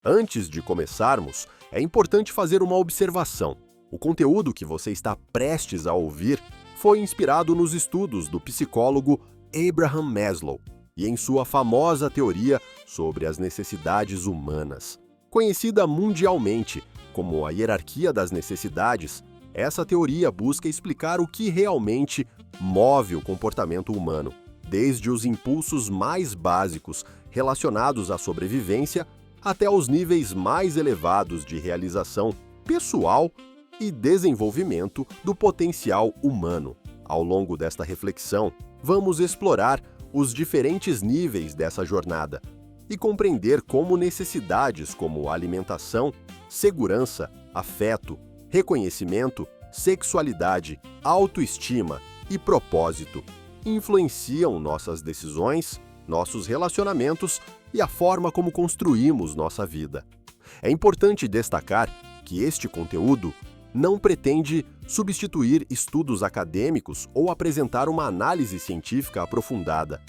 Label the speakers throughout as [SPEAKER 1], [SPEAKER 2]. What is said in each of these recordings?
[SPEAKER 1] Antes de começarmos, é importante fazer uma observação. O conteúdo que você está prestes a ouvir foi inspirado nos estudos do psicólogo Abraham Maslow e em sua famosa teoria sobre as necessidades humanas. Conhecida mundialmente como a hierarquia das necessidades, essa teoria busca explicar o que realmente move o comportamento humano, desde os impulsos mais básicos relacionados à sobrevivência até os níveis mais elevados de realização pessoal e desenvolvimento do potencial humano. Ao longo desta reflexão, vamos explorar os diferentes níveis dessa jornada e compreender como necessidades como alimentação, segurança, afeto, reconhecimento, sexualidade, autoestima e propósito influenciam nossas decisões, nossos relacionamentos e a forma como construímos nossa vida. É importante destacar que este conteúdo não pretende substituir estudos acadêmicos ou apresentar uma análise científica aprofundada.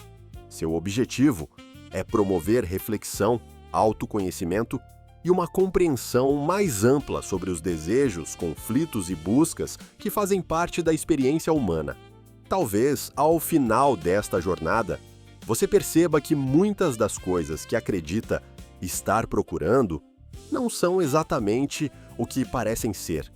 [SPEAKER 1] Seu objetivo é promover reflexão, autoconhecimento e uma compreensão mais ampla sobre os desejos, conflitos e buscas que fazem parte da experiência humana. Talvez, ao final desta jornada, você perceba que muitas das coisas que acredita estar procurando não são exatamente o que parecem ser.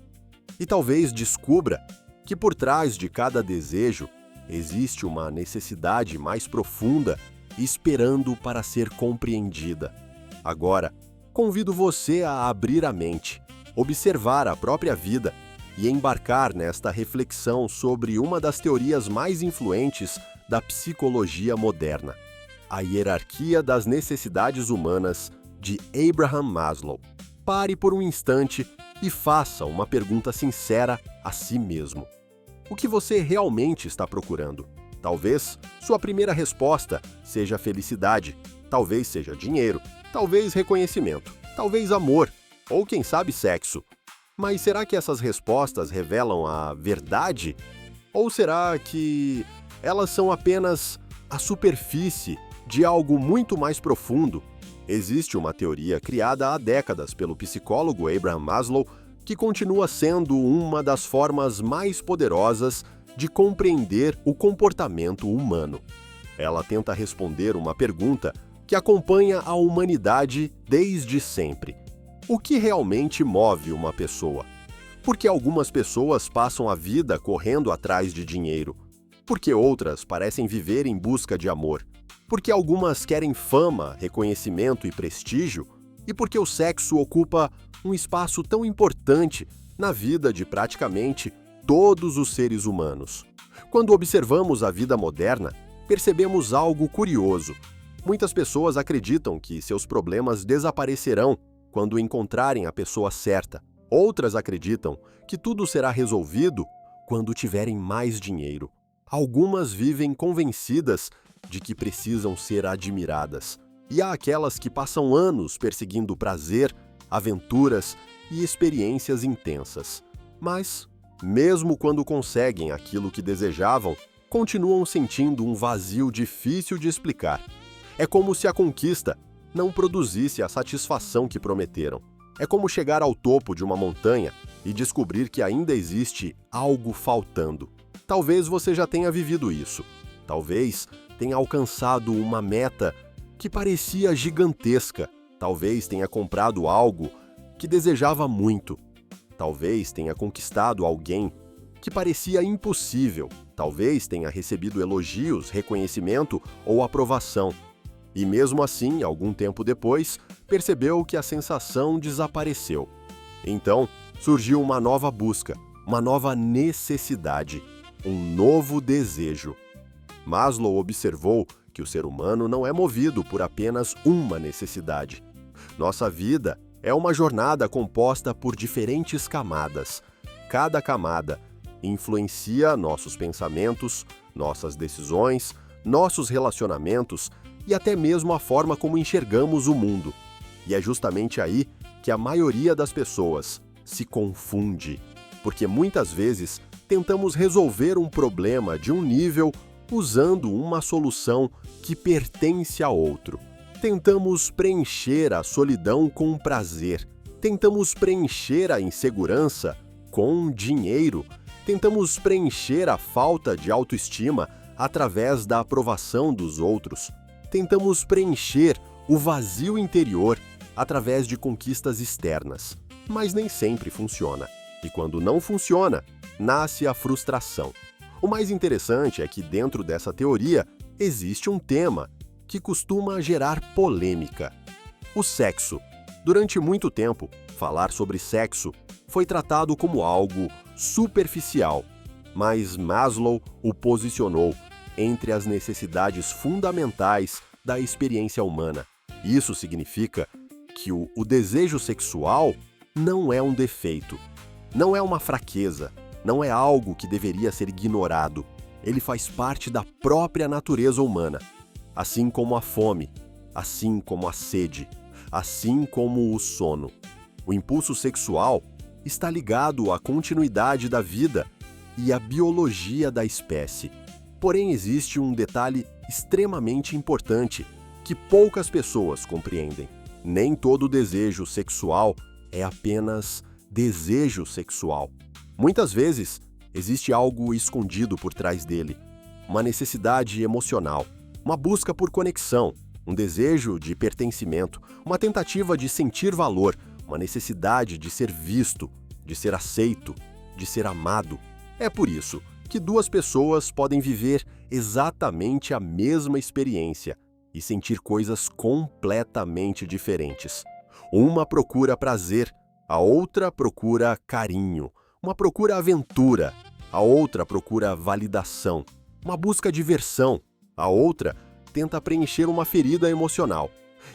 [SPEAKER 1] E talvez descubra que por trás de cada desejo existe uma necessidade mais profunda esperando para ser compreendida. Agora, convido você a abrir a mente, observar a própria vida e embarcar nesta reflexão sobre uma das teorias mais influentes da psicologia moderna, a hierarquia das necessidades humanas de Abraham Maslow. Pare por um instante e faça uma pergunta sincera a si mesmo. O que você realmente está procurando? Talvez sua primeira resposta seja felicidade, talvez seja dinheiro, talvez reconhecimento, talvez amor, ou quem sabe sexo. Mas será que essas respostas revelam a verdade? Ou será que elas são apenas a superfície de algo muito mais profundo? Existe uma teoria criada há décadas pelo psicólogo Abraham Maslow que continua sendo uma das formas mais poderosas de compreender o comportamento humano. Ela tenta responder uma pergunta que acompanha a humanidade desde sempre. O que realmente move uma pessoa? Por que algumas pessoas passam a vida correndo atrás de dinheiro? Por que outras parecem viver em busca de amor? Por que algumas querem fama, reconhecimento e prestígio? E por que o sexo ocupa um espaço tão importante na vida de praticamente todos os seres humanos? Quando observamos a vida moderna, percebemos algo curioso. Muitas pessoas acreditam que seus problemas desaparecerão quando encontrarem a pessoa certa. Outras acreditam que tudo será resolvido quando tiverem mais dinheiro. Algumas vivem convencidas de que precisam ser admiradas. E há aquelas que passam anos perseguindo prazer, aventuras e experiências intensas. Mas, mesmo quando conseguem aquilo que desejavam, continuam sentindo um vazio difícil de explicar. É como se a conquista não produzisse a satisfação que prometeram. É como chegar ao topo de uma montanha e descobrir que ainda existe algo faltando. Talvez você já tenha vivido isso. Talvez tenha alcançado uma meta que parecia gigantesca. Talvez tenha comprado algo que desejava muito. Talvez tenha conquistado alguém que parecia impossível. Talvez tenha recebido elogios, reconhecimento ou aprovação. E mesmo assim, algum tempo depois, percebeu que a sensação desapareceu. Então, surgiu uma nova busca, uma nova necessidade, um novo desejo. Maslow observou que o ser humano não é movido por apenas uma necessidade. Nossa vida é uma jornada composta por diferentes camadas. Cada camada influencia nossos pensamentos, nossas decisões, nossos relacionamentos e até mesmo a forma como enxergamos o mundo. E é justamente aí que a maioria das pessoas se confunde, porque muitas vezes tentamos resolver um problema de um nível usando uma solução que pertence a outro. Tentamos preencher a solidão com prazer. Tentamos preencher a insegurança com dinheiro. Tentamos preencher a falta de autoestima através da aprovação dos outros. Tentamos preencher o vazio interior através de conquistas externas. Mas nem sempre funciona. E quando não funciona, nasce a frustração. O mais interessante é que dentro dessa teoria existe um tema que costuma gerar polêmica: o sexo. Durante muito tempo, falar sobre sexo foi tratado como algo superficial, mas Maslow o posicionou entre as necessidades fundamentais da experiência humana. Isso significa que o desejo sexual não é um defeito, não é uma fraqueza, não é algo que deveria ser ignorado. Ele faz parte da própria natureza humana, assim como a fome, assim como a sede, assim como o sono. O impulso sexual está ligado à continuidade da vida e à biologia da espécie. Porém, existe um detalhe extremamente importante que poucas pessoas compreendem. Nem todo desejo sexual é apenas desejo sexual. Muitas vezes, existe algo escondido por trás dele, uma necessidade emocional, uma busca por conexão, um desejo de pertencimento, uma tentativa de sentir valor, uma necessidade de ser visto, de ser aceito, de ser amado. É por isso que duas pessoas podem viver exatamente a mesma experiência e sentir coisas completamente diferentes. Uma procura prazer, a outra procura carinho. Uma procura aventura, a outra procura validação. Uma busca diversão, a outra tenta preencher uma ferida emocional.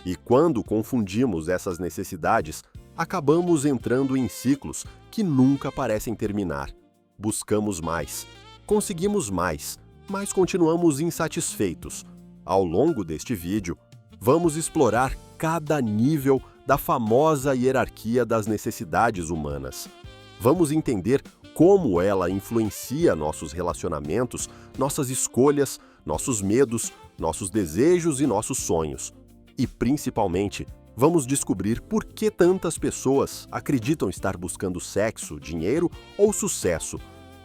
[SPEAKER 1] E quando confundimos essas necessidades, acabamos entrando em ciclos que nunca parecem terminar. Buscamos mais, conseguimos mais, mas continuamos insatisfeitos. Ao longo deste vídeo, vamos explorar cada nível da famosa hierarquia das necessidades humanas. Vamos entender como ela influencia nossos relacionamentos, nossas escolhas, nossos medos, nossos desejos e nossos sonhos. E, principalmente, vamos descobrir por que tantas pessoas acreditam estar buscando sexo, dinheiro ou sucesso,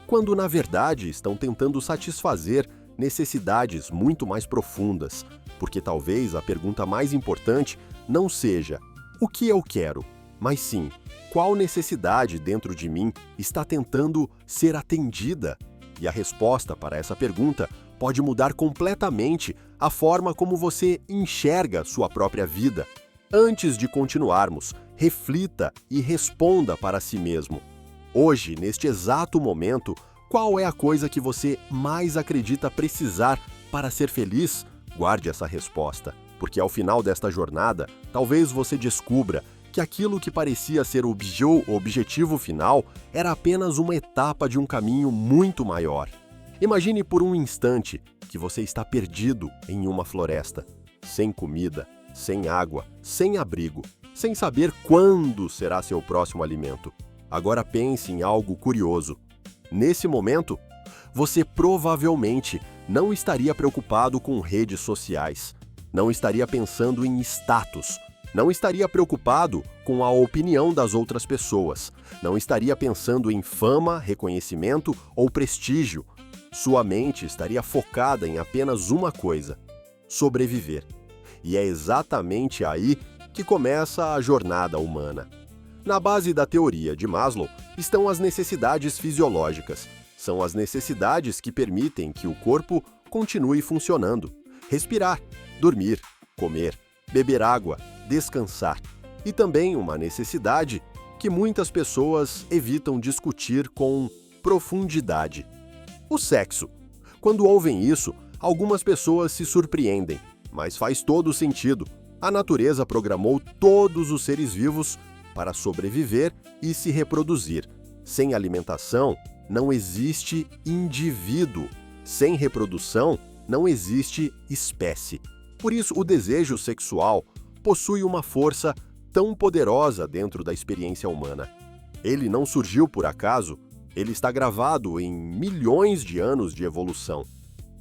[SPEAKER 1] quando na verdade estão tentando satisfazer necessidades muito mais profundas, porque talvez a pergunta mais importante não seja o que eu quero, mas sim qual necessidade dentro de mim está tentando ser atendida. E a resposta para essa pergunta pode mudar completamente a forma como você enxerga sua própria vida. Antes de continuarmos, reflita e responda para si mesmo. Hoje, neste exato momento, qual é a coisa que você mais acredita precisar para ser feliz? Guarde essa resposta, porque ao final desta jornada, talvez você descubra que aquilo que parecia ser o objetivo final era apenas uma etapa de um caminho muito maior. Imagine por um instante que você está perdido em uma floresta, sem comida, sem água, sem abrigo, sem saber quando será seu próximo alimento. Agora pense em algo curioso. Nesse momento, você provavelmente não estaria preocupado com redes sociais, não estaria pensando em status, não estaria preocupado com a opinião das outras pessoas, não estaria pensando em fama, reconhecimento ou prestígio. Sua mente estaria focada em apenas uma coisa: sobreviver. E é exatamente aí que começa a jornada humana. Na base da teoria de Maslow estão as necessidades fisiológicas. São as necessidades que permitem que o corpo continue funcionando. Respirar, dormir, comer, beber água, descansar. E também uma necessidade que muitas pessoas evitam discutir com profundidade: o sexo. Quando ouvem isso, algumas pessoas se surpreendem, mas faz todo sentido. A natureza programou todos os seres vivos para sobreviver e se reproduzir. Sem alimentação, não existe indivíduo. Sem reprodução, não existe espécie. Por isso, o desejo sexual possui uma força tão poderosa dentro da experiência humana. Ele não surgiu por acaso, ele está gravado em milhões de anos de evolução.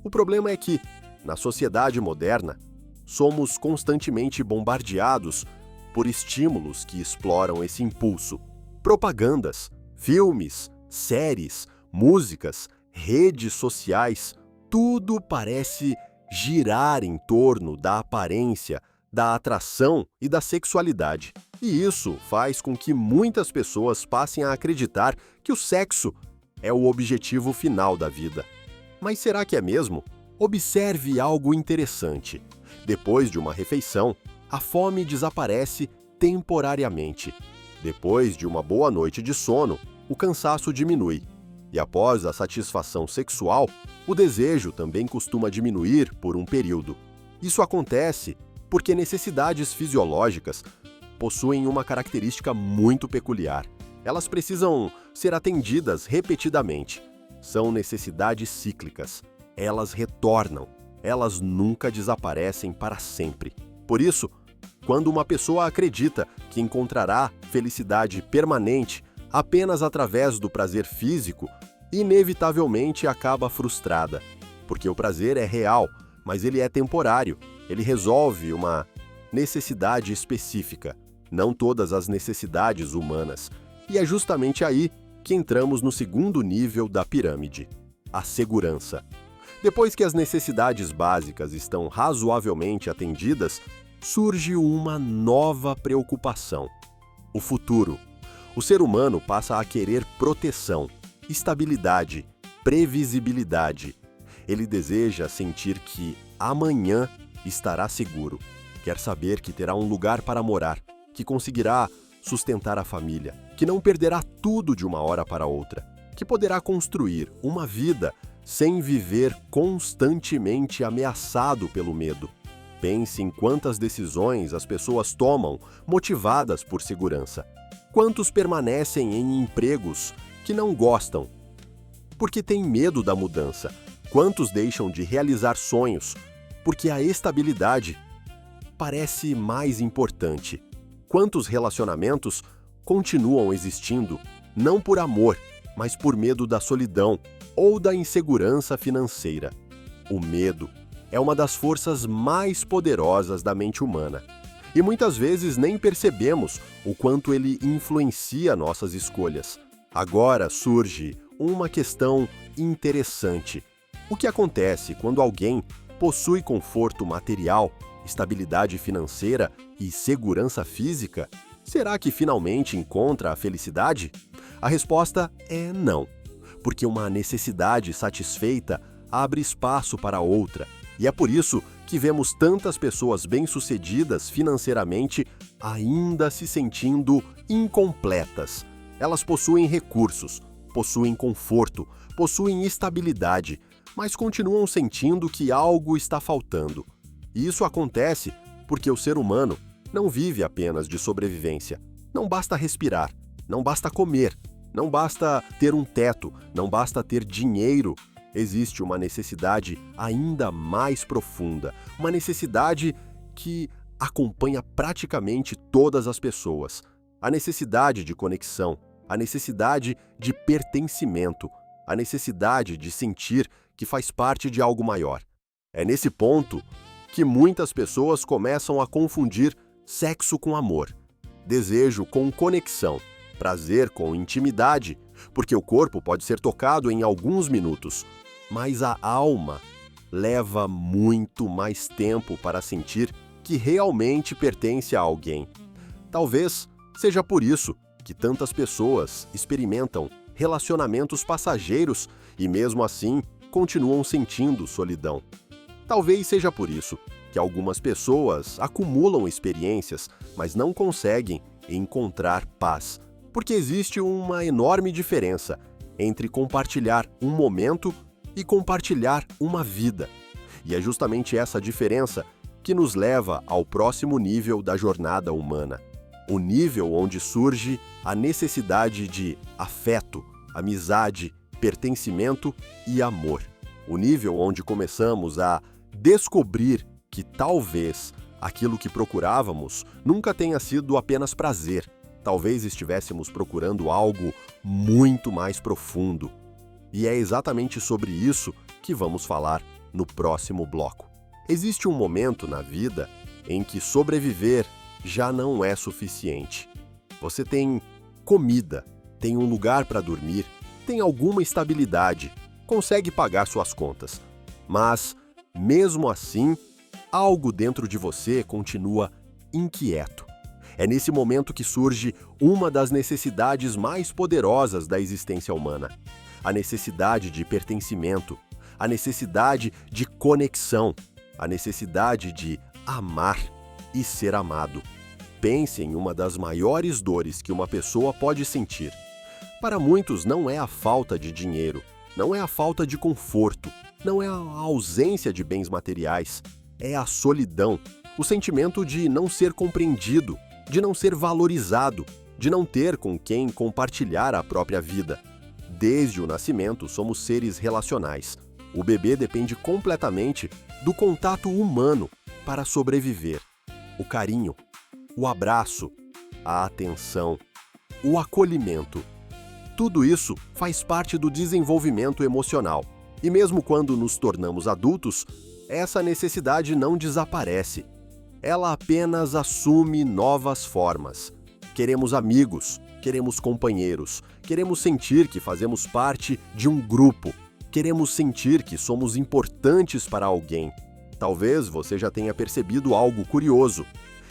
[SPEAKER 1] O problema é que, na sociedade moderna, somos constantemente bombardeados por estímulos que exploram esse impulso. Propagandas, filmes, séries, músicas, redes sociais, tudo parece girar em torno da aparência, da atração e da sexualidade. E isso faz com que muitas pessoas passem a acreditar que o sexo é o objetivo final da vida. Mas será que é mesmo? Observe algo interessante. Depois de uma refeição, a fome desaparece temporariamente. Depois de uma boa noite de sono, o cansaço diminui. E após a satisfação sexual, o desejo também costuma diminuir por um período. Isso acontece porque necessidades fisiológicas possuem uma característica muito peculiar. Elas precisam ser atendidas repetidamente. São necessidades cíclicas. Elas retornam. Elas nunca desaparecem para sempre. Por isso, quando uma pessoa acredita que encontrará felicidade permanente apenas através do prazer físico, inevitavelmente acaba frustrada, porque o prazer é real, mas ele é temporário. Ele resolve uma necessidade específica, não todas as necessidades humanas. E é justamente aí que entramos no segundo nível da pirâmide, a segurança. Depois que as necessidades básicas estão razoavelmente atendidas, surge uma nova preocupação: o futuro. O ser humano passa a querer proteção, estabilidade, previsibilidade. Ele deseja sentir que amanhã estará seguro. Quer saber que terá um lugar para morar, que conseguirá sustentar a família, que não perderá tudo de uma hora para outra, que poderá construir uma vida sem viver constantemente ameaçado pelo medo. Pense em quantas decisões as pessoas tomam motivadas por segurança. Quantos permanecem em empregos que não gostam porque têm medo da mudança? Quantos deixam de realizar sonhos porque a estabilidade parece mais importante? Quantos relacionamentos continuam existindo não por amor, mas por medo da solidão ou da insegurança financeira? O medo é uma das forças mais poderosas da mente humana. E muitas vezes nem percebemos o quanto ele influencia nossas escolhas. Agora surge uma questão interessante. O que acontece quando alguém possui conforto material, estabilidade financeira e segurança física? Será que finalmente encontra a felicidade? A resposta é não, porque uma necessidade satisfeita abre espaço para outra. E é por isso que vemos tantas pessoas bem-sucedidas financeiramente ainda se sentindo incompletas. Elas possuem recursos, possuem conforto, possuem estabilidade, mas continuam sentindo que algo está faltando. E isso acontece porque o ser humano não vive apenas de sobrevivência. Não basta respirar, não basta comer, não basta ter um teto, não basta ter dinheiro. Existe uma necessidade ainda mais profunda, uma necessidade que acompanha praticamente todas as pessoas. A necessidade de conexão, a necessidade de pertencimento, a necessidade de sentir que faz parte de algo maior. É nesse ponto que muitas pessoas começam a confundir sexo com amor, desejo com conexão, prazer com intimidade, porque o corpo pode ser tocado em alguns minutos, mas a alma leva muito mais tempo para sentir que realmente pertence a alguém. Talvez seja por isso que tantas pessoas experimentam relacionamentos passageiros e, mesmo assim, continuam sentindo solidão. Talvez seja por isso que algumas pessoas acumulam experiências, mas não conseguem encontrar paz, porque existe uma enorme diferença entre compartilhar um momento e compartilhar uma vida. E é justamente essa diferença que nos leva ao próximo nível da jornada humana. O nível onde surge a necessidade de afeto, amizade, pertencimento e amor. O nível onde começamos a descobrir que talvez aquilo que procurávamos nunca tenha sido apenas prazer. Talvez estivéssemos procurando algo muito mais profundo. E é exatamente sobre isso que vamos falar no próximo bloco. Existe um momento na vida em que sobreviver já não é suficiente. Você tem comida, tem um lugar para dormir, tem alguma estabilidade, consegue pagar suas contas. Mas, mesmo assim, algo dentro de você continua inquieto. É nesse momento que surge uma das necessidades mais poderosas da existência humana: a necessidade de pertencimento, a necessidade de conexão, a necessidade de amar e ser amado. Pense em uma das maiores dores que uma pessoa pode sentir. Para muitos não é a falta de dinheiro, não é a falta de conforto, não é a ausência de bens materiais, é a solidão, o sentimento de não ser compreendido, de não ser valorizado, de não ter com quem compartilhar a própria vida. Desde o nascimento, somos seres relacionais. O bebê depende completamente do contato humano para sobreviver. O carinho, o abraço, a atenção, o acolhimento. Tudo isso faz parte do desenvolvimento emocional. E mesmo quando nos tornamos adultos, essa necessidade não desaparece. Ela apenas assume novas formas. Queremos amigos, queremos companheiros, queremos sentir que fazemos parte de um grupo, queremos sentir que somos importantes para alguém. Talvez você já tenha percebido algo curioso.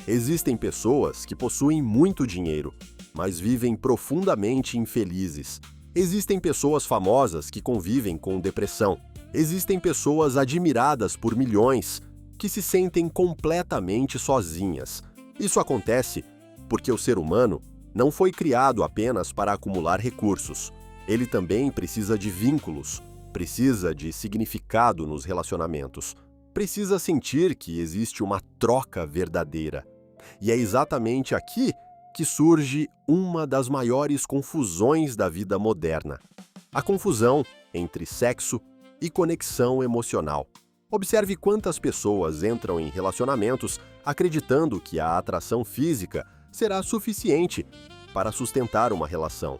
[SPEAKER 1] Existem pessoas que possuem muito dinheiro, mas vivem profundamente infelizes. Existem pessoas famosas que convivem com depressão. Existem pessoas admiradas por milhões que se sentem completamente sozinhas. Isso acontece porque o ser humano não foi criado apenas para acumular recursos. Ele também precisa de vínculos, precisa de significado nos relacionamentos, precisa sentir que existe uma troca verdadeira. E é exatamente aqui que surge uma das maiores confusões da vida moderna: a confusão entre sexo e conexão emocional. Observe quantas pessoas entram em relacionamentos acreditando que a atração física será suficiente para sustentar uma relação.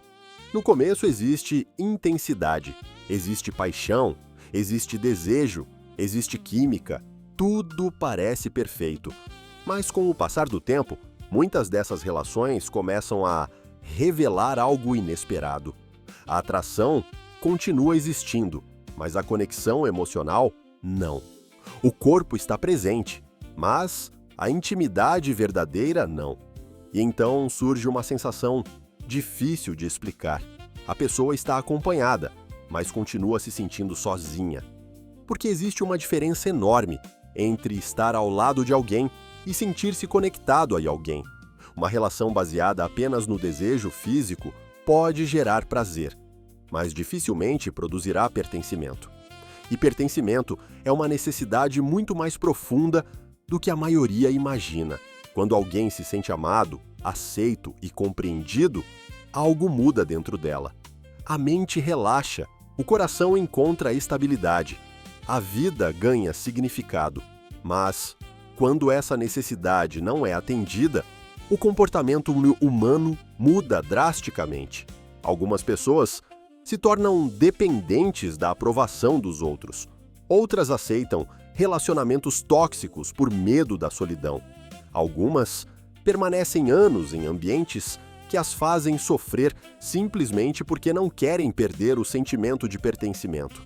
[SPEAKER 1] No começo existe intensidade, existe paixão, existe desejo, existe química, tudo parece perfeito. Mas com o passar do tempo, muitas dessas relações começam a revelar algo inesperado. A atração continua existindo, mas a conexão emocional não. O corpo está presente, mas a intimidade verdadeira não. E então surge uma sensação difícil de explicar. A pessoa está acompanhada, mas continua se sentindo sozinha. Porque existe uma diferença enorme entre estar ao lado de alguém e sentir-se conectado a alguém. Uma relação baseada apenas no desejo físico pode gerar prazer, mas dificilmente produzirá pertencimento. E pertencimento é uma necessidade muito mais profunda do que a maioria imagina. Quando alguém se sente amado, aceito e compreendido, algo muda dentro dela. A mente relaxa, o coração encontra estabilidade, a vida ganha significado. Mas, quando essa necessidade não é atendida, o comportamento humano muda drasticamente. Algumas pessoas se tornam dependentes da aprovação dos outros. Outras aceitam relacionamentos tóxicos por medo da solidão. Algumas permanecem anos em ambientes que as fazem sofrer simplesmente porque não querem perder o sentimento de pertencimento.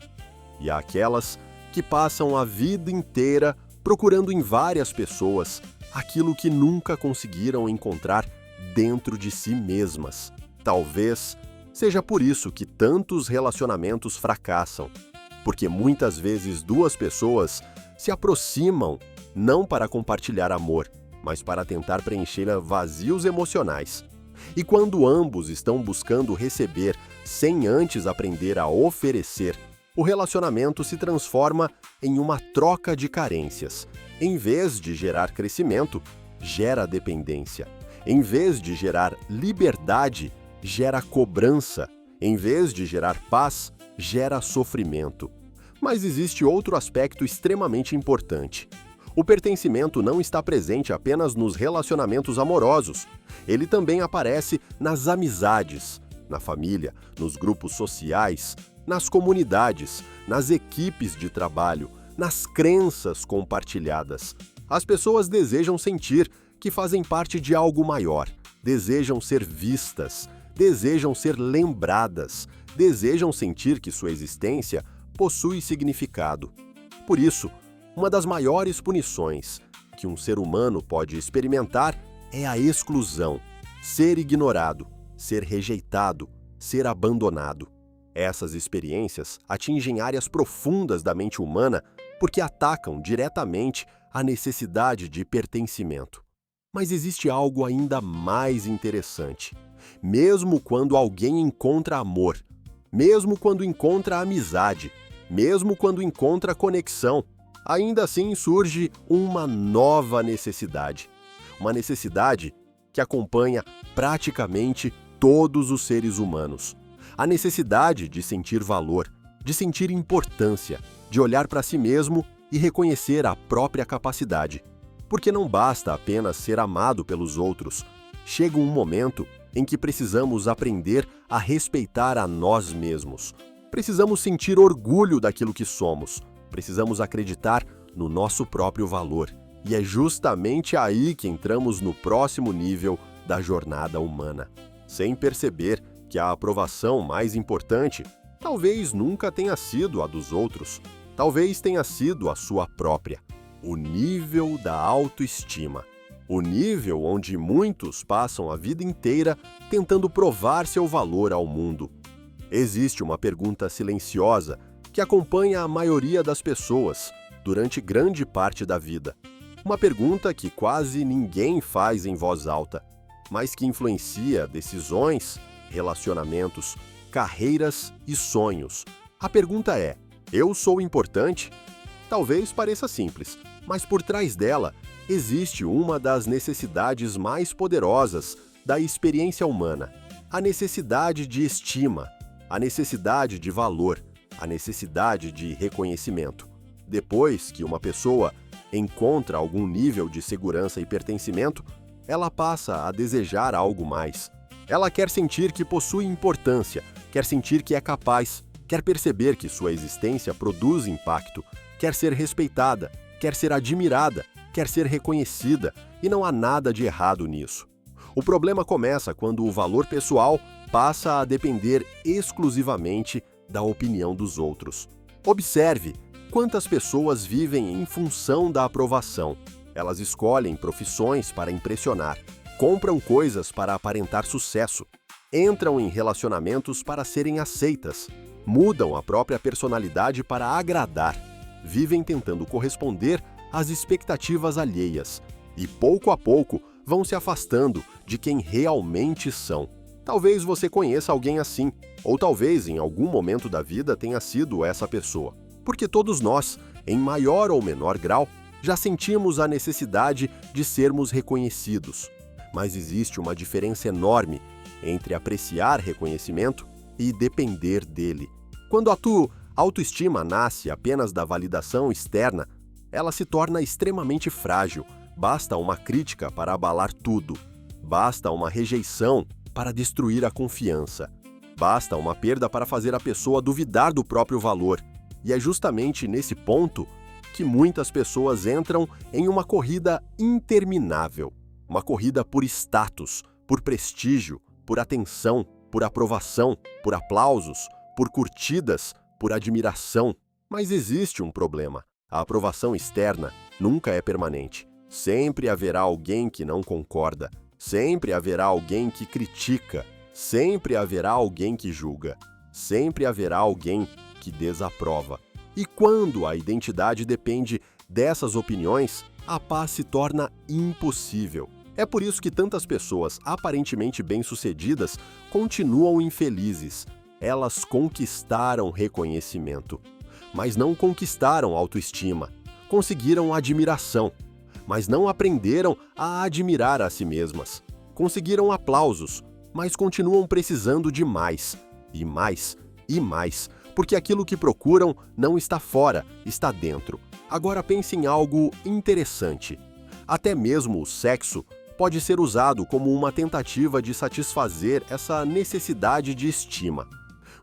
[SPEAKER 1] E há aquelas que passam a vida inteira procurando em várias pessoas aquilo que nunca conseguiram encontrar dentro de si mesmas. Talvez seja por isso que tantos relacionamentos fracassam, porque muitas vezes duas pessoas se aproximam não para compartilhar amor, mas para tentar preencher vazios emocionais. E quando ambos estão buscando receber sem antes aprender a oferecer, o relacionamento se transforma em uma troca de carências. Em vez de gerar crescimento, gera dependência. Em vez de gerar liberdade, gera cobrança. Em vez de gerar paz, gera sofrimento. Mas existe outro aspecto extremamente importante. O pertencimento não está presente apenas nos relacionamentos amorosos. Ele também aparece nas amizades, na família, nos grupos sociais, nas comunidades, nas equipes de trabalho, nas crenças compartilhadas. As pessoas desejam sentir que fazem parte de algo maior, desejam ser vistas, desejam ser lembradas, desejam sentir que sua existência possui significado. Por isso, uma das maiores punições que um ser humano pode experimentar é a exclusão, ser ignorado, ser rejeitado, ser abandonado. Essas experiências atingem áreas profundas da mente humana porque atacam diretamente a necessidade de pertencimento. Mas existe algo ainda mais interessante. Mesmo quando alguém encontra amor, mesmo quando encontra amizade, mesmo quando encontra conexão, ainda assim surge uma nova necessidade. Uma necessidade que acompanha praticamente todos os seres humanos. A necessidade de sentir valor, de sentir importância, de olhar para si mesmo e reconhecer a própria capacidade. Porque não basta apenas ser amado pelos outros. Chega um momento em que precisamos aprender a respeitar a nós mesmos. Precisamos sentir orgulho daquilo que somos. Precisamos acreditar no nosso próprio valor. E é justamente aí que entramos no próximo nível da jornada humana. Sem perceber que a aprovação mais importante talvez nunca tenha sido a dos outros, talvez tenha sido a sua própria. O nível da autoestima. O nível onde muitos passam a vida inteira tentando provar seu valor ao mundo. Existe uma pergunta silenciosa que acompanha a maioria das pessoas durante grande parte da vida. Uma pergunta que quase ninguém faz em voz alta, mas que influencia decisões, relacionamentos, carreiras e sonhos. A pergunta é: eu sou importante? Talvez pareça simples, mas por trás dela existe uma das necessidades mais poderosas da experiência humana: a necessidade de estima, a necessidade de valor, a necessidade de reconhecimento. Depois que uma pessoa encontra algum nível de segurança e pertencimento, ela passa a desejar algo mais. Ela quer sentir que possui importância, quer sentir que é capaz, quer perceber que sua existência produz impacto, quer ser respeitada, quer ser admirada, quer ser reconhecida, e não há nada de errado nisso. O problema começa quando o valor pessoal passa a depender exclusivamente da opinião dos outros. Observe quantas pessoas vivem em função da aprovação. Elas escolhem profissões para impressionar, compram coisas para aparentar sucesso, entram em relacionamentos para serem aceitas, mudam a própria personalidade para agradar, vivem tentando corresponder às expectativas alheias e, pouco a pouco, vão se afastando de quem realmente são. Talvez você conheça alguém assim, ou talvez em algum momento da vida tenha sido essa pessoa. Porque todos nós, em maior ou menor grau, já sentimos a necessidade de sermos reconhecidos. Mas existe uma diferença enorme entre apreciar reconhecimento e depender dele. Quando a tua autoestima nasce apenas da validação externa, ela se torna extremamente frágil. Basta uma crítica para abalar tudo. Basta uma rejeição para destruir a confiança. Basta uma perda para fazer a pessoa duvidar do próprio valor. E é justamente nesse ponto que muitas pessoas entram em uma corrida interminável. Uma corrida por status, por prestígio, por atenção, por aprovação, por aplausos, por curtidas, por admiração. Mas existe um problema. A aprovação externa nunca é permanente. Sempre haverá alguém que não concorda. Sempre haverá alguém que critica. Sempre haverá alguém que julga. Sempre haverá alguém que desaprova. E quando a identidade depende dessas opiniões, a paz se torna impossível. É por isso que tantas pessoas aparentemente bem-sucedidas continuam infelizes. Elas conquistaram reconhecimento, mas não conquistaram autoestima. Conseguiram admiração, mas não aprenderam a admirar a si mesmas. Conseguiram aplausos, mas continuam precisando de mais, e mais, e mais, porque aquilo que procuram não está fora, está dentro. Agora pense em algo interessante. Até mesmo o sexo pode ser usado como uma tentativa de satisfazer essa necessidade de estima.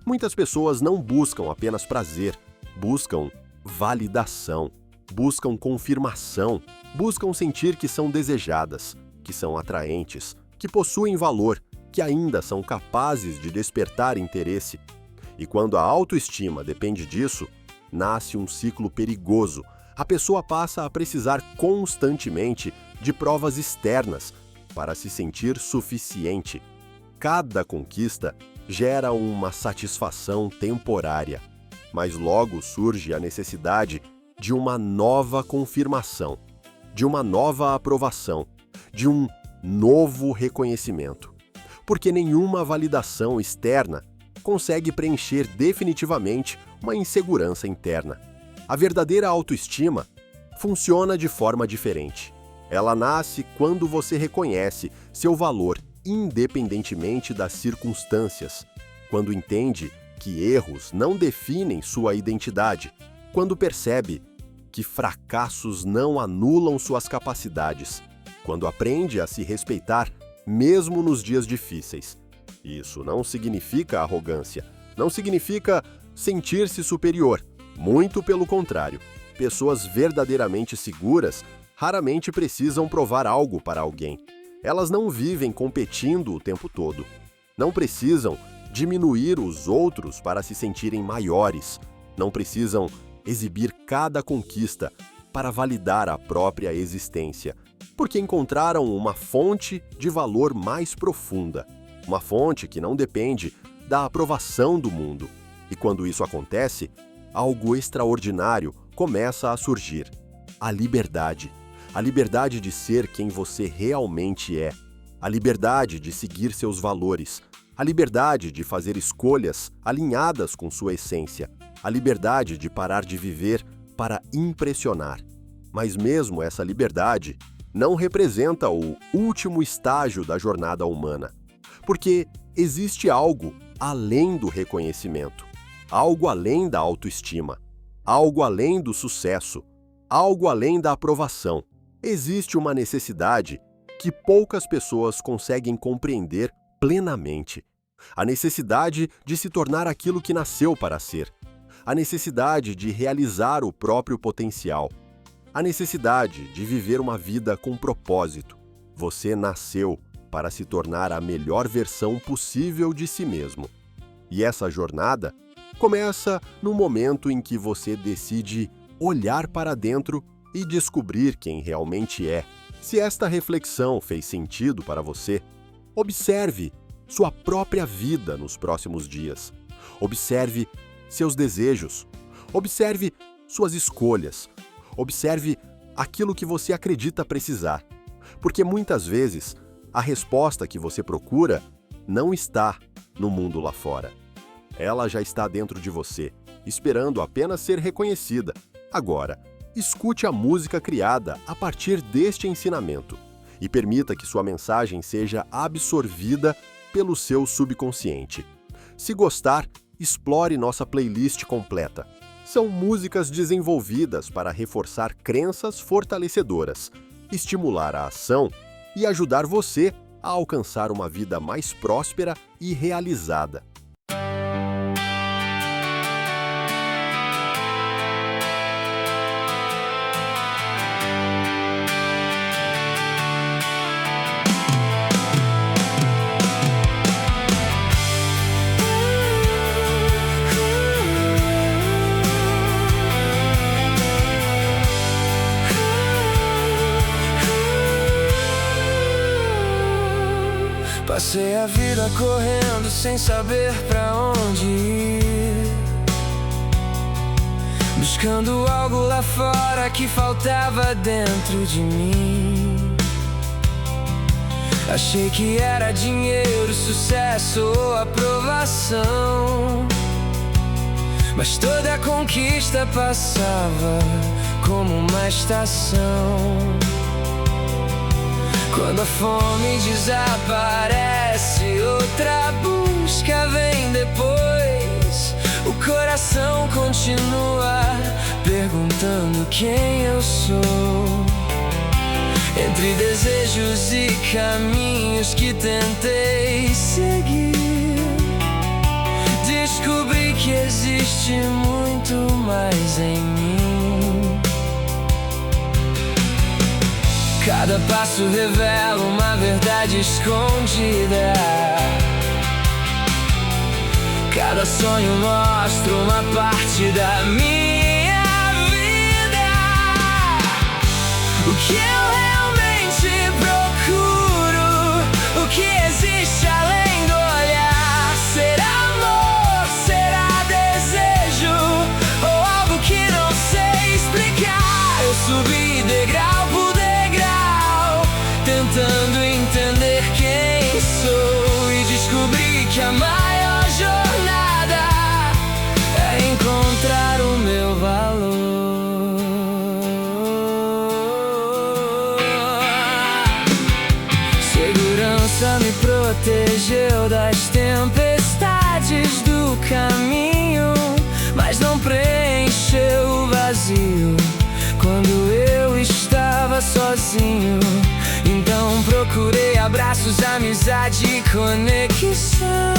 [SPEAKER 1] Muitas pessoas não buscam apenas prazer, buscam validação, buscam confirmação, buscam sentir que são desejadas, que são atraentes, que possuem valor, que ainda são capazes de despertar interesse. E quando a autoestima depende disso, nasce um ciclo perigoso. A pessoa passa a precisar constantemente de provas externas para se sentir suficiente. Cada conquista gera uma satisfação temporária, mas logo surge a necessidade de uma nova confirmação, de uma nova aprovação, de um novo reconhecimento. Porque nenhuma validação externa consegue preencher definitivamente uma insegurança interna. A verdadeira autoestima funciona de forma diferente. Ela nasce quando você reconhece seu valor independentemente das circunstâncias, quando entende que erros não definem sua identidade, quando percebe que fracassos não anulam suas capacidades, quando aprende a se respeitar mesmo nos dias difíceis. Isso não significa arrogância, não significa sentir-se superior. Muito pelo contrário, pessoas verdadeiramente seguras raramente precisam provar algo para alguém. Elas não vivem competindo o tempo todo. Não precisam diminuir os outros para se sentirem maiores. Não precisam exibir cada conquista para validar a própria existência, porque encontraram uma fonte de valor mais profunda, uma fonte que não depende da aprovação do mundo. E quando isso acontece, algo extraordinário começa a surgir: a liberdade. A liberdade de ser quem você realmente é. A liberdade de seguir seus valores. A liberdade de fazer escolhas alinhadas com sua essência. A liberdade de parar de viver para impressionar. Mas mesmo essa liberdade não representa o último estágio da jornada humana. Porque existe algo além do reconhecimento. Algo além da autoestima, algo além do sucesso, algo além da aprovação. Existe uma necessidade que poucas pessoas conseguem compreender plenamente. A necessidade de se tornar aquilo que nasceu para ser. A necessidade de realizar o próprio potencial. A necessidade de viver uma vida com propósito. Você nasceu para se tornar a melhor versão possível de si mesmo. E essa jornada começa no momento em que você decide olhar para dentro e descobrir quem realmente é. Se esta reflexão fez sentido para você, observe sua própria vida nos próximos dias. Observe seus desejos. Observe suas escolhas. Observe aquilo que você acredita precisar. Porque muitas vezes a resposta que você procura não está no mundo lá fora. Ela já está dentro de você, esperando apenas ser reconhecida. Agora, escute a música criada a partir deste ensinamento e permita que sua mensagem seja absorvida pelo seu subconsciente. Se gostar, explore nossa playlist completa. São músicas desenvolvidas para reforçar crenças fortalecedoras, estimular a ação e ajudar você a alcançar uma vida mais próspera e realizada.
[SPEAKER 2] Passei a vida correndo sem saber pra onde ir, buscando algo lá fora que faltava dentro de mim. Achei que era dinheiro, sucesso ou aprovação, mas toda conquista passava como uma estação. Quando a fome desaparece, outra busca vem depois. O coração continua perguntando quem eu sou. Entre desejos e caminhos que tentei seguir, descobri que existe muito mais em mim. Cada passo revela uma verdade escondida. Cada sonho mostra uma parte da minha vida. O que eu realmente procuro, o que existe além do olhar. Será amor, será desejo, ou algo que não sei explicar. Eu subi degrau por degrau, tentando entender quem sou, e descobri que a maior jornada é encontrar o meu valor. Segurança me protegeu das tempestades do caminho, mas não preencheu o vazio quando eu estava sozinho. Então procurei abraços, amizade e conexão,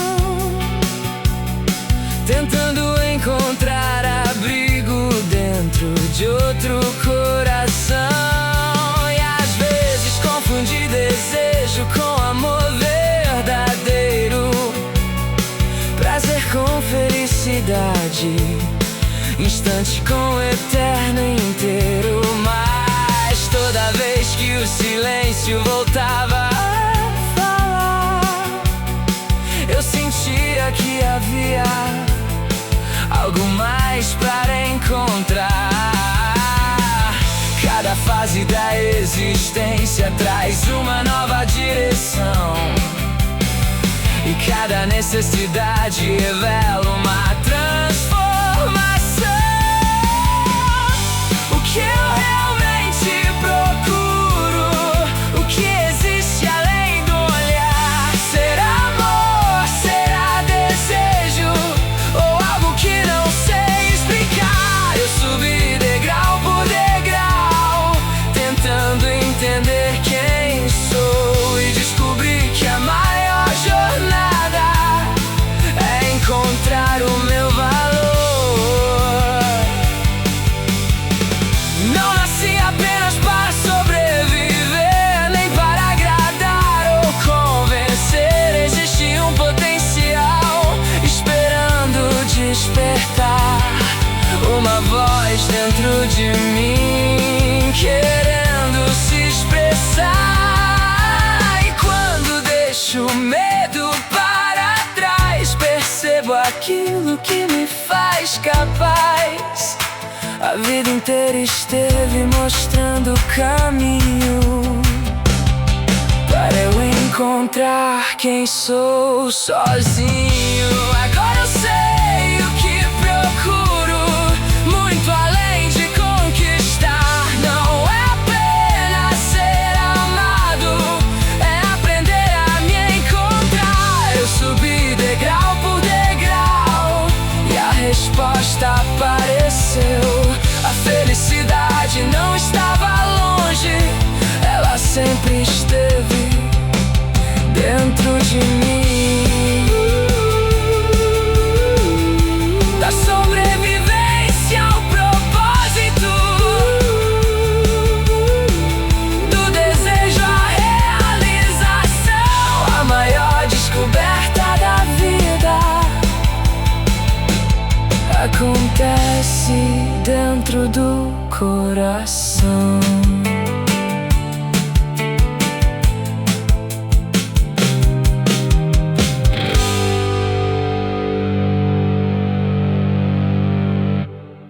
[SPEAKER 2] tentando encontrar abrigo dentro de outro coração. E às vezes confundi desejo com amor verdadeiro, prazer com felicidade, instante com eterno inteiro. Mas toda vez que o silêncio voltava a falar, eu sentia que havia algo mais para encontrar. Cada fase da existência traz uma nova direção, e cada necessidade revela uma transformação. O que eu realmente procuro, o que existe além do olhar. Será amor, será desejo, ou algo que não sei explicar. Eu subi degrau por degrau, tentando entender quem sou, e descobri que a maior jornada é encontrar o meu valor. Não nasci apenas para sobreviver, nem para agradar ou convencer. Existe um potencial esperando despertar, uma voz dentro de mim querendo se expressar. E quando deixo o medo para trás, percebo aquilo que me faz capaz. A vida inteira esteve mostrando o caminho para eu encontrar quem sou sozinho. Agora eu sei o que procuro, muito além de conquistar. Não é apenas ser amado, é aprender a me encontrar. Eu subi degrau por degrau e a resposta apareceu. A felicidade não estava longe, ela sempre esteve dentro de mim. Da sobrevivência ao propósito, do desejo à realização, a maior descoberta da vida acontece dentro do coração.